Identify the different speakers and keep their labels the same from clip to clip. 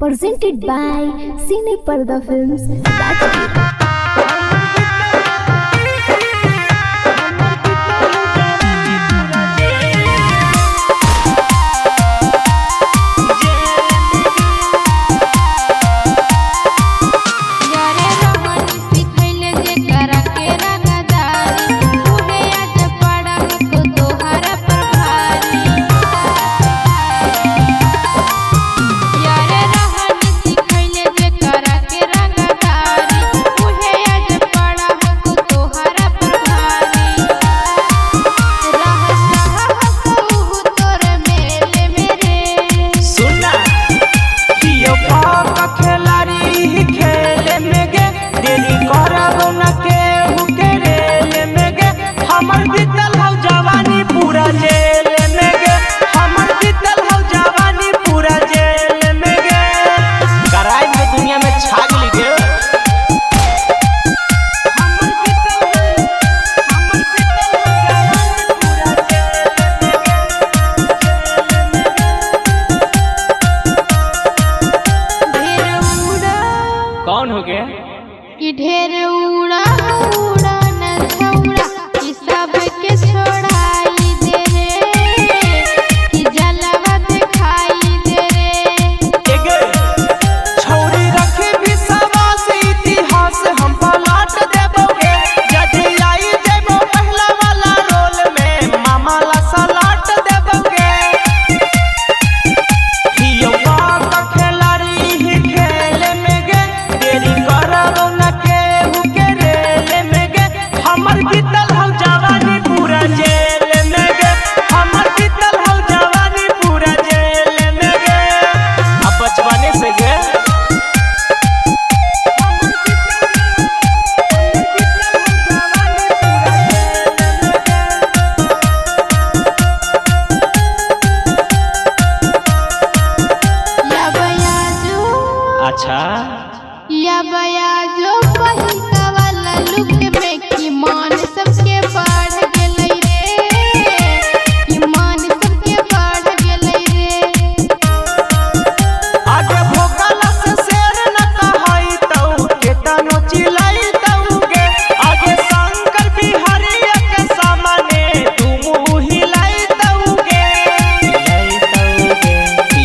Speaker 1: presented by Cine Parda Films.
Speaker 2: कौन हो गया
Speaker 3: कि ढेर उड़ा उड़ा न छौड़ा कि सब के छोड़ाई दे रे कि जलवा दिखाई दे रे
Speaker 2: छौड़ी रखे विश्वास इतिहास हम पलट देबोगे यदि आई जेबो पहला वाला रोल में मामा ला सलाट देबोगे हियो का खिलाड़ी ही खेल में गे तेरी करबो न केहू के रेल में गे हमर बीतल हो जवानी पूरा जेल में गे हमर बीतल हो जवानी पूरा जेल में गे अब बचपने से गे अच्छा
Speaker 3: या बया जो पहिका वाला लुक में कि मान सबके बढ़ गेलै रे कि मान सबके बढ़ गेलै रे
Speaker 2: आगे भोकल से शेर न कहई तऊ केतनो चिल्लाई तऊगे आगे शंकर बिहारी के सामने तुम हिलाई तऊगे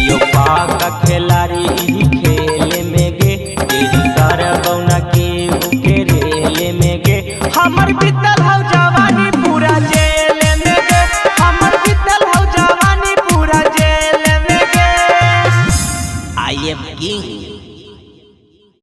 Speaker 2: यो पाका खिलाड़ी ही खेल में गे तेरी करबौ न केहू के रेल में गे हमर बीतल हो जवानी पूरा जेल में गे हमर बीतल हो जवानी पूरा जेल में गे आई एम किंग।